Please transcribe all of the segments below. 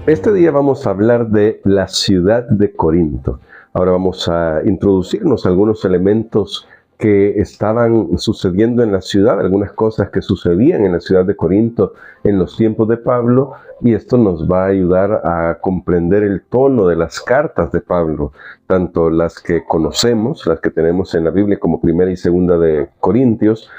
Este día vamos a hablar de la ciudad de Corinto. Ahora vamos a introducirnos algunos elementos que estaban sucediendo en la ciudad, algunas cosas que sucedían en la ciudad de Corinto en los tiempos de Pablo, y esto nos va a ayudar a comprender el tono de las cartas de Pablo, tanto las que conocemos, las que tenemos en la Biblia como Primera y Segunda de Corintios,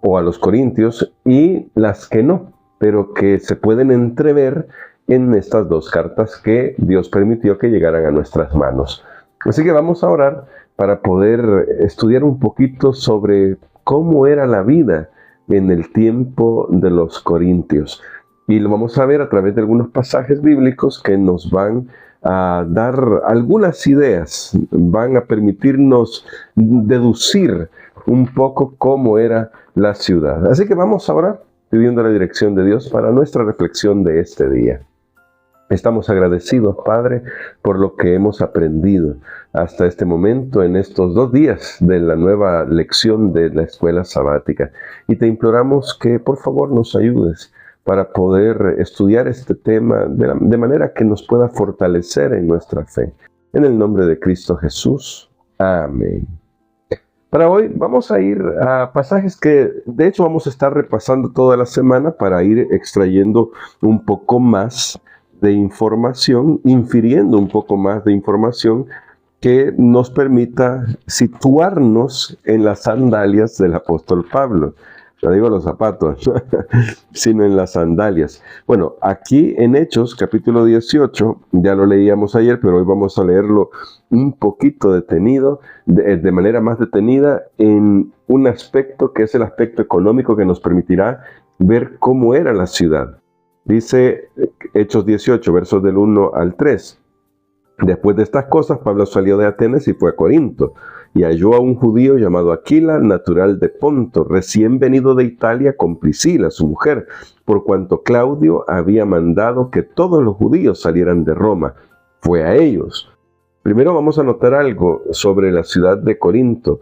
o a los Corintios, y las que no, pero que se pueden entrever en estas dos cartas que Dios permitió que llegaran a nuestras manos. Así que vamos a orar para poder estudiar un poquito sobre cómo era la vida en el tiempo de los corintios. Y lo vamos a ver a través de algunos pasajes bíblicos que nos van a dar algunas ideas, van a permitirnos deducir un poco cómo era la ciudad. Así que vamos a orar pidiendo la dirección de Dios para nuestra reflexión de este día. Estamos agradecidos, Padre, por lo que hemos aprendido hasta este momento en estos 2 días de la nueva lección de la escuela sabática. Y te imploramos que por favor nos ayudes para poder estudiar este tema de manera que nos pueda fortalecer en nuestra fe. En el nombre de Cristo Jesús. Amén. Para hoy vamos a ir a pasajes que de hecho vamos a estar repasando toda la semana para ir extrayendo un poco más de información, infiriendo un poco más de información que nos permita situarnos en las sandalias del apóstol Pablo. No digo los zapatos, sino en las sandalias. Bueno, aquí en Hechos, capítulo 18, ya lo leíamos ayer, pero hoy vamos a leerlo un poquito detenido, de manera más detenida, en un aspecto que es el aspecto económico que nos permitirá ver cómo era la ciudad. Dice Hechos 18, versos del 1 al 3. Después de estas cosas, Pablo salió de Atenas y fue a Corinto, y halló a un judío llamado Aquila, natural de Ponto, recién venido de Italia con Priscila, su mujer, por cuanto Claudio había mandado que todos los judíos salieran de Roma. Fue a ellos. Primero vamos a notar algo sobre la ciudad de Corinto.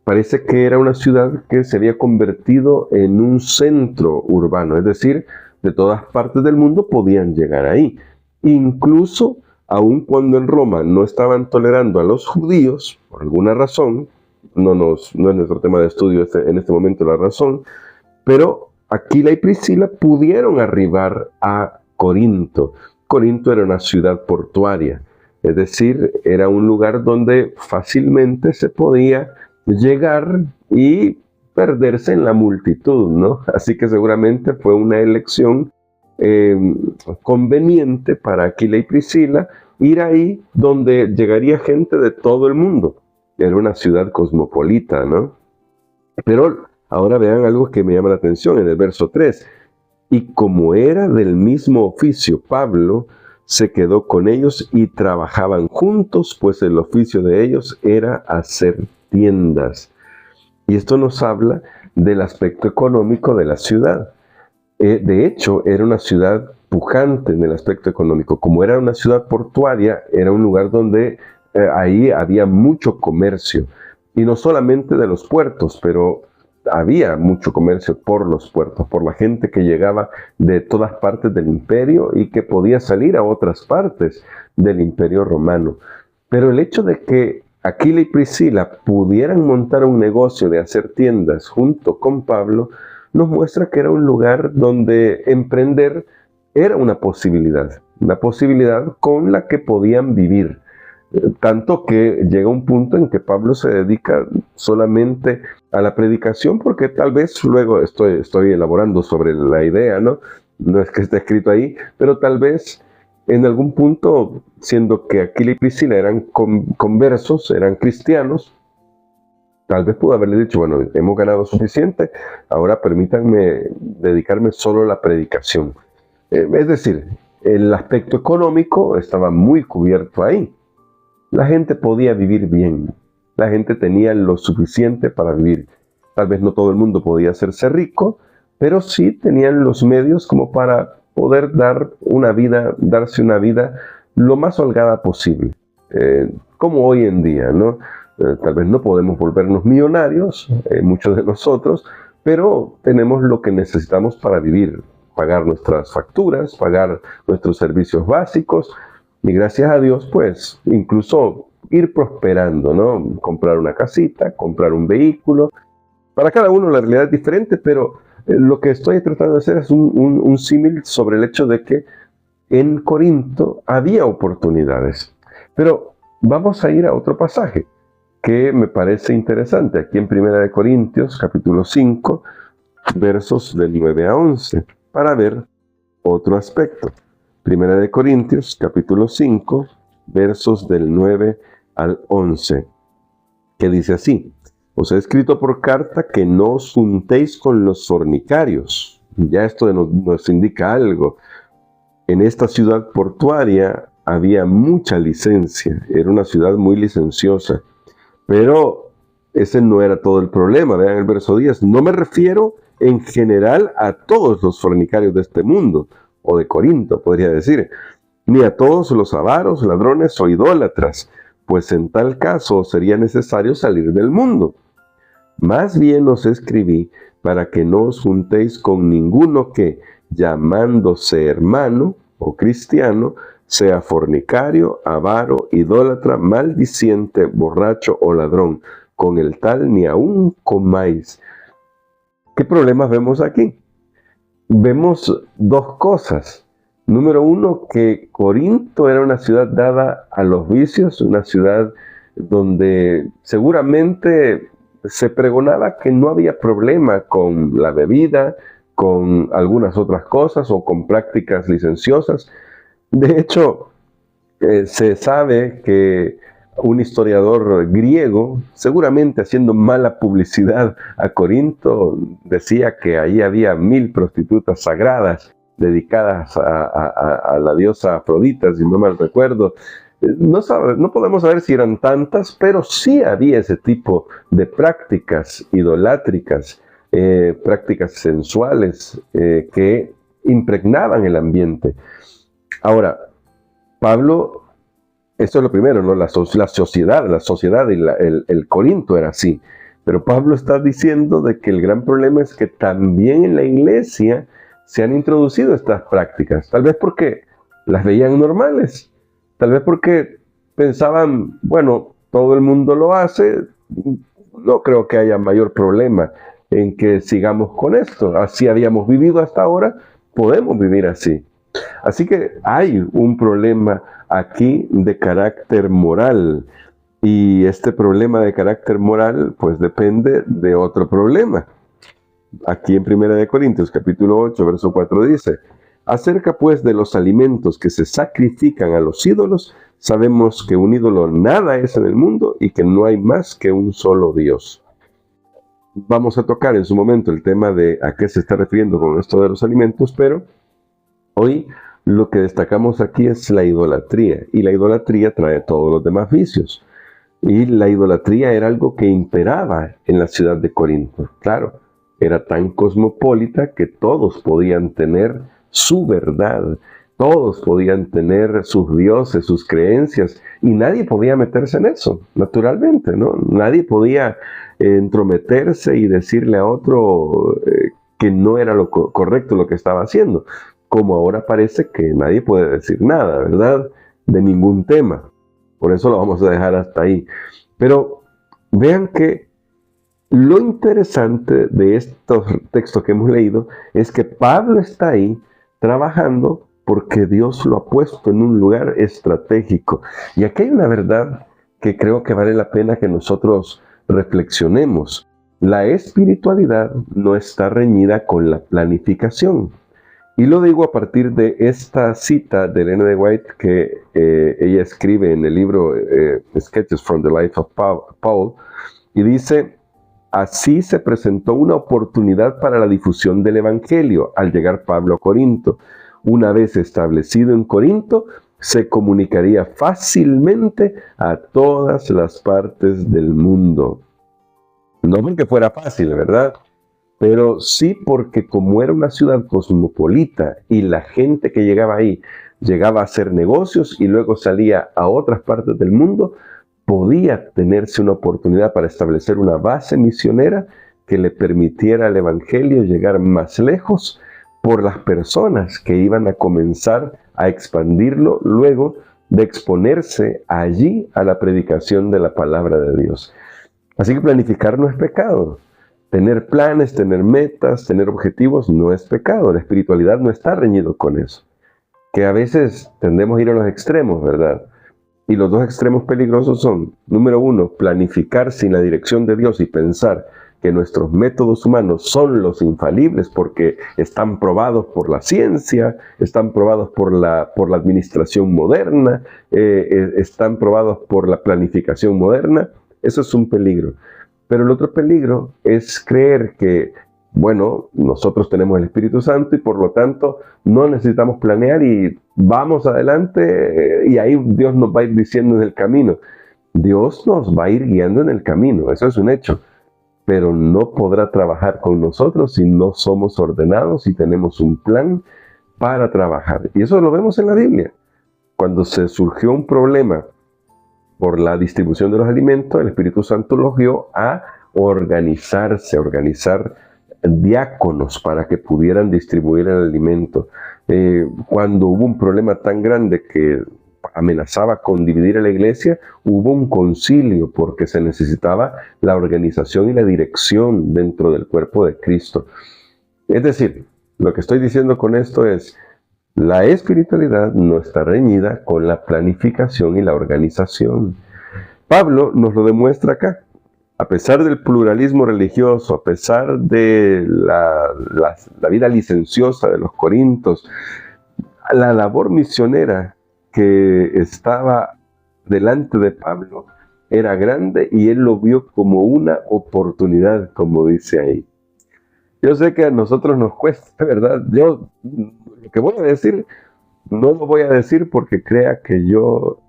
Parece que era una ciudad que se había convertido en un centro urbano, es decir, de todas partes del mundo podían llegar ahí. Incluso, aun cuando en Roma no estaban tolerando a los judíos, por alguna razón, no es nuestro tema de estudio en este momento la razón, pero Aquila y Priscila pudieron arribar a Corinto. Corinto era una ciudad portuaria, es decir, era un lugar donde fácilmente se podía llegar y perderse en la multitud, ¿no? Así que seguramente fue una elección conveniente para Aquila y Priscila ir ahí donde llegaría gente de todo el mundo. Era una ciudad cosmopolita, ¿no? Pero ahora vean algo que me llama la atención en el verso 3. Y como era del mismo oficio, Pablo se quedó con ellos y trabajaban juntos, pues el oficio de ellos era hacer tiendas. Y esto nos habla del aspecto económico de la ciudad. De hecho, era una ciudad pujante en el aspecto económico. Como era una ciudad portuaria, era un lugar donde ahí había mucho comercio. Y no solamente de los puertos, pero había mucho comercio por los puertos, por la gente que llegaba de todas partes del imperio y que podía salir a otras partes del imperio romano. Pero el hecho de que Aquila y Priscila pudieran montar un negocio de hacer tiendas junto con Pablo, nos muestra que era un lugar donde emprender era una posibilidad con la que podían vivir. Tanto que llega un punto en que Pablo se dedica solamente a la predicación, porque tal vez luego estoy elaborando sobre la idea, ¿no? No es que esté escrito ahí, pero tal vez en algún punto, siendo que Aquila y Priscila eran conversos, eran cristianos, tal vez pudo haberle dicho, bueno, hemos ganado suficiente, ahora permítanme dedicarme solo a la predicación. Es decir, el aspecto económico estaba muy cubierto ahí. La gente podía vivir bien, la gente tenía lo suficiente para vivir. Tal vez no todo el mundo podía hacerse rico, pero sí tenían los medios como para poder darse una vida lo más holgada posible, como hoy en día, ¿no? Tal vez no podemos volvernos millonarios, muchos de nosotros, pero tenemos lo que necesitamos para vivir, pagar nuestras facturas, pagar nuestros servicios básicos, y gracias a Dios, pues, incluso ir prosperando, ¿no? Comprar una casita, comprar un vehículo. Para cada uno la realidad es diferente, pero lo que estoy tratando de hacer es un símil sobre el hecho de que en Corinto había oportunidades. Pero vamos a ir a otro pasaje que me parece interesante, aquí en 1 Corintios, capítulo 5, versos del 9 a 11, para ver otro aspecto. 1 Corintios, capítulo 5, versos del 9 al 11, que dice así: os he escrito por carta que no os juntéis con los fornicarios. Ya esto nos indica algo. En esta ciudad portuaria había mucha licencia, era una ciudad muy licenciosa, pero ese no era todo el problema. Vean el verso 10, no me refiero en general a todos los fornicarios de este mundo, o de Corinto podría decir, ni a todos los avaros, ladrones o idólatras, pues en tal caso sería necesario salir del mundo. Más bien os escribí para que no os juntéis con ninguno que, llamándose hermano o cristiano, sea fornicario, avaro, idólatra, maldiciente, borracho o ladrón. Con el tal ni aun comáis. ¿Qué problemas vemos aquí? Vemos dos cosas. Número uno, que Corinto era una ciudad dada a los vicios, una ciudad donde seguramente se pregonaba que no había problema con la bebida, con algunas otras cosas o con prácticas licenciosas. De hecho, se sabe que un historiador griego, seguramente haciendo mala publicidad a Corinto, decía que ahí había 1000 prostitutas sagradas dedicadas a la diosa Afrodita, si no mal recuerdo. No podemos saber si eran tantas, pero sí había ese tipo de prácticas idolátricas, prácticas sensuales que impregnaban el ambiente. Ahora, Pablo, esto es lo primero, ¿no? La sociedad y el Corinto era así. Pero Pablo está diciendo de que el gran problema es que también en la iglesia se han introducido estas prácticas. Tal vez porque las veían normales. Tal vez porque pensaban, bueno, todo el mundo lo hace, no creo que haya mayor problema en que sigamos con esto. Así habíamos vivido hasta ahora, podemos vivir así. Así que hay un problema aquí de carácter moral, y este problema de carácter moral pues depende de otro problema. Aquí en 1 Corintios capítulo 8 verso 4 dice: acerca pues de los alimentos que se sacrifican a los ídolos, sabemos que un ídolo nada es en el mundo y que no hay más que un solo Dios. Vamos a tocar en su momento el tema de a qué se está refiriendo con esto de los alimentos, pero hoy lo que destacamos aquí es la idolatría, y la idolatría trae todos los demás vicios. Y la idolatría era algo que imperaba en la ciudad de Corinto. Claro, era tan cosmopolita que todos podían tener su verdad, todos podían tener sus dioses, sus creencias, y nadie podía meterse en eso, naturalmente, ¿no? Nadie podía entrometerse y decirle a otro que no era lo correcto lo que estaba haciendo. Como ahora parece que nadie puede decir nada, ¿verdad? De ningún tema. Por eso lo vamos a dejar hasta ahí. Pero vean que lo interesante de estos textos que hemos leído es que Pablo está ahí trabajando porque Dios lo ha puesto en un lugar estratégico. Y aquí hay una verdad que creo que vale la pena que nosotros reflexionemos. La espiritualidad no está reñida con la planificación. Y lo digo a partir de esta cita de Ellen G. White que ella escribe en el libro Sketches from the Life of Paul, y dice: así se presentó una oportunidad para la difusión del Evangelio al llegar Pablo a Corinto. Una vez establecido en Corinto, se comunicaría fácilmente a todas las partes del mundo. No porque fuera fácil, ¿verdad? Pero sí porque como era una ciudad cosmopolita y la gente que llegaba ahí llegaba a hacer negocios y luego salía a otras partes del mundo, podía tenerse una oportunidad para establecer una base misionera que le permitiera al Evangelio llegar más lejos por las personas que iban a comenzar a expandirlo luego de exponerse allí a la predicación de la palabra de Dios. Así que planificar no es pecado. Tener planes, tener metas, tener objetivos no es pecado. La espiritualidad no está reñido con eso. Que a veces tendemos a ir a los extremos, ¿verdad? Y los dos extremos peligrosos son, número uno, planificar sin la dirección de Dios y pensar que nuestros métodos humanos son los infalibles porque están probados por la ciencia, están probados por la administración moderna, están probados por la planificación moderna. Eso es un peligro. Pero el otro peligro es creer que, bueno, nosotros tenemos el Espíritu Santo y por lo tanto no necesitamos planear y vamos adelante y ahí Dios nos va a ir diciendo en el camino. Dios nos va a ir guiando en el camino, eso es un hecho. Pero no podrá trabajar con nosotros si no somos ordenados y tenemos un plan para trabajar. Y eso lo vemos en la Biblia. Cuando se surgió un problema por la distribución de los alimentos, el Espíritu Santo los guió a organizar diáconos para que pudieran distribuir el alimento. Cuando hubo un problema tan grande que amenazaba con dividir a la iglesia, hubo un concilio porque se necesitaba la organización y la dirección dentro del cuerpo de Cristo. Es decir, lo que estoy diciendo con esto es, la espiritualidad no está reñida con la planificación y la organización. Pablo nos lo demuestra acá. A pesar del pluralismo religioso, a pesar de la vida licenciosa de los corintios, la labor misionera que estaba delante de Pablo era grande y él lo vio como una oportunidad, como dice ahí. Yo sé que a nosotros nos cuesta, ¿verdad? Yo lo que voy a decir, no lo voy a decir porque crea que yo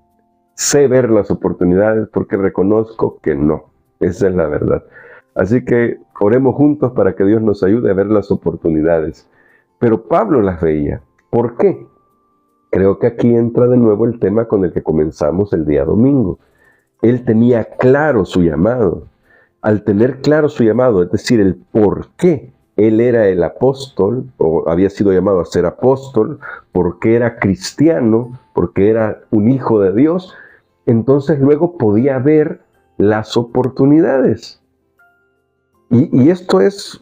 sé ver las oportunidades, porque reconozco que no. Esa es la verdad. Así que oremos juntos para que Dios nos ayude a ver las oportunidades. Pero Pablo las veía. ¿Por qué? Creo que aquí entra de nuevo el tema con el que comenzamos el día domingo. Él tenía claro su llamado. Al tener claro su llamado, es decir, el por qué él era el apóstol, o había sido llamado a ser apóstol, porque era cristiano, porque era un hijo de Dios, entonces luego podía ver las oportunidades. Y esto es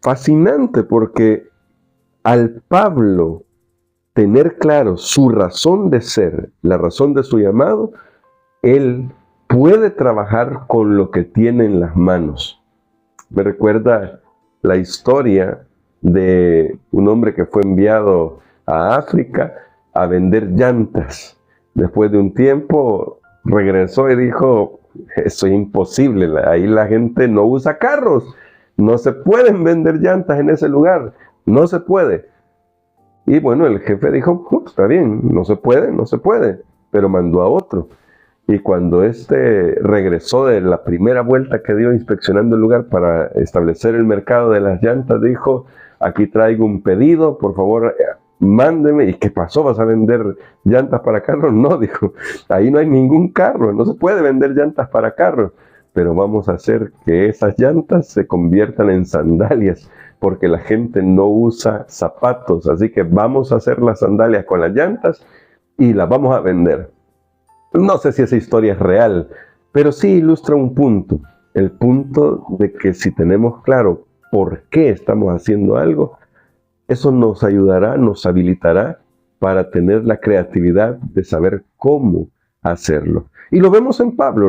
fascinante porque al Pablo tener claro su razón de ser, la razón de su llamado, él puede trabajar con lo que tiene en las manos. Me recuerda la historia de un hombre que fue enviado a África a vender llantas. Después de un tiempo regresó y dijo, eso es imposible, ahí la gente no usa carros, no se pueden vender llantas en ese lugar, no se puede. Y bueno, el jefe dijo, está bien, no se puede, pero mandó a otro. Y cuando este regresó de la primera vuelta que dio inspeccionando el lugar para establecer el mercado de las llantas, dijo, aquí traigo un pedido, por favor, mándeme. ¿Y qué pasó? ¿Vas a vender llantas para carros? No, dijo, ahí no hay ningún carro, no se puede vender llantas para carros, pero vamos a hacer que esas llantas se conviertan en sandalias, porque la gente no usa zapatos, así que vamos a hacer las sandalias con las llantas y las vamos a vender. No sé si esa historia es real, pero sí ilustra un punto, el punto de que si tenemos claro por qué estamos haciendo algo, eso nos ayudará, nos habilitará para tener la creatividad de saber cómo hacerlo. Y lo vemos en Pablo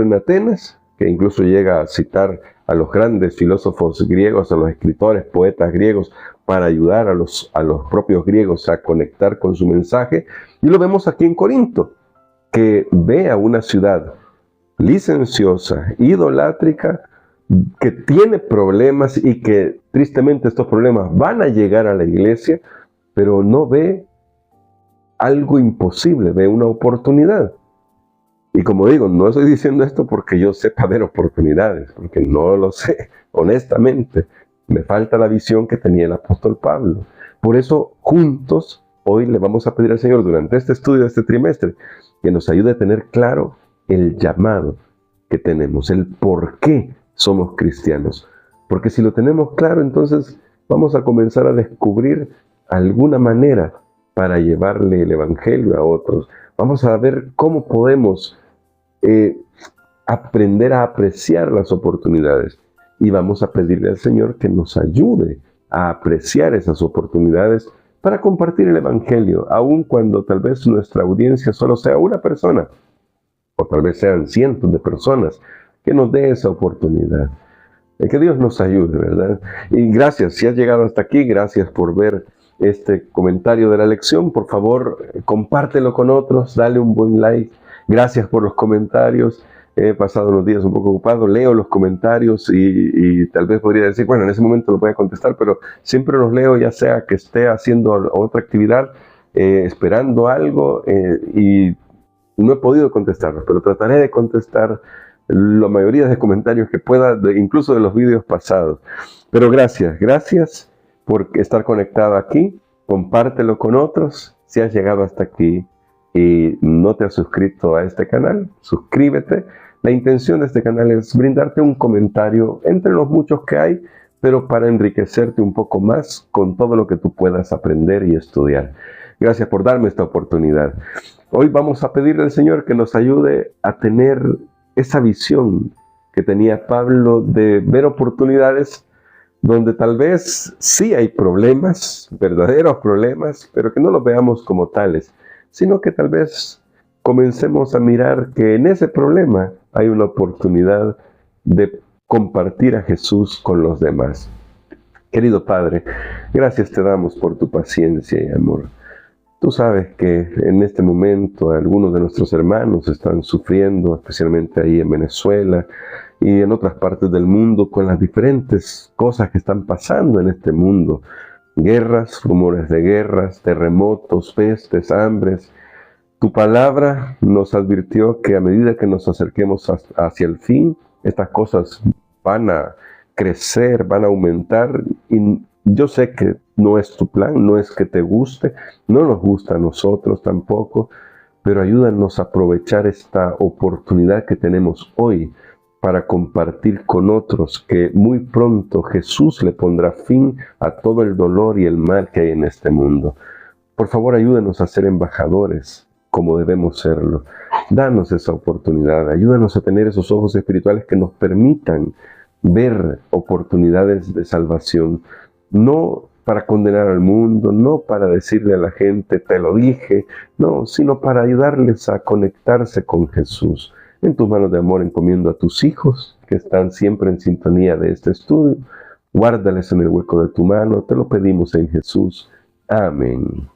en Atenas, que incluso llega a citar a los grandes filósofos griegos, a los escritores, poetas griegos, para ayudar a los propios griegos a conectar con su mensaje. Y lo vemos aquí en Corinto, que ve a una ciudad licenciosa, idolátrica, que tiene problemas y que tristemente estos problemas van a llegar a la iglesia, pero no ve algo imposible, ve una oportunidad. Y como digo, no estoy diciendo esto porque yo sepa ver oportunidades, porque no lo sé, honestamente. Me falta la visión que tenía el apóstol Pablo. Por eso, juntos, hoy le vamos a pedir al Señor durante este estudio de este trimestre, que nos ayude a tener claro el llamado que tenemos, el por qué somos cristianos. Porque si lo tenemos claro, entonces vamos a comenzar a descubrir alguna manera para llevarle el Evangelio a otros. Vamos a ver cómo podemos aprender a apreciar las oportunidades. Y vamos a pedirle al Señor que nos ayude a apreciar esas oportunidades para compartir el Evangelio, aun cuando tal vez nuestra audiencia solo sea una persona, o tal vez sean cientos de personas, que nos dé esa oportunidad. Que Dios nos ayude, ¿verdad? Y gracias, si has llegado hasta aquí, gracias por ver este comentario de la lección. Por favor, compártelo con otros, dale un buen like. Gracias por los comentarios. He pasado unos días un poco ocupado, leo los comentarios y tal vez podría decir, bueno, en ese momento lo voy a contestar, pero siempre los leo, ya sea que esté haciendo otra actividad, esperando algo, y no he podido contestarlos, pero trataré de contestar la mayoría de comentarios que pueda, incluso de los vídeos pasados. Pero gracias por estar conectado aquí. Compártelo con otros. Si has llegado hasta aquí y no te has suscrito a este canal, suscríbete. La intención de este canal es brindarte un comentario entre los muchos que hay, pero para enriquecerte un poco más con todo lo que tú puedas aprender y estudiar. Gracias por darme esta oportunidad. Hoy vamos a pedirle al Señor que nos ayude a tener esa visión que tenía Pablo de ver oportunidades donde tal vez sí hay problemas, verdaderos problemas, pero que no los veamos como tales, sino que tal vez comencemos a mirar que en ese problema hay una oportunidad de compartir a Jesús con los demás. Querido Padre, gracias te damos por tu paciencia y amor. Tú sabes que en este momento algunos de nuestros hermanos están sufriendo, especialmente ahí en Venezuela y en otras partes del mundo, con las diferentes cosas que están pasando en este mundo. Guerras, rumores de guerras, terremotos, pestes, hambres. Tu palabra nos advirtió que a medida que nos acerquemos hacia el fin, estas cosas van a crecer, van a aumentar, y yo sé que no es tu plan, no es que te guste, no nos gusta a nosotros tampoco, pero ayúdanos a aprovechar esta oportunidad que tenemos hoy para compartir con otros que muy pronto Jesús le pondrá fin a todo el dolor y el mal que hay en este mundo. Por favor, ayúdanos a ser embajadores como debemos serlo. Danos esa oportunidad, ayúdanos a tener esos ojos espirituales que nos permitan ver oportunidades de salvación, no para condenar al mundo, no para decirle a la gente, te lo dije, no, sino para ayudarles a conectarse con Jesús. En tus manos de amor encomiendo a tus hijos, que están siempre en sintonía de este estudio. Guárdales en el hueco de tu mano, te lo pedimos en Jesús. Amén.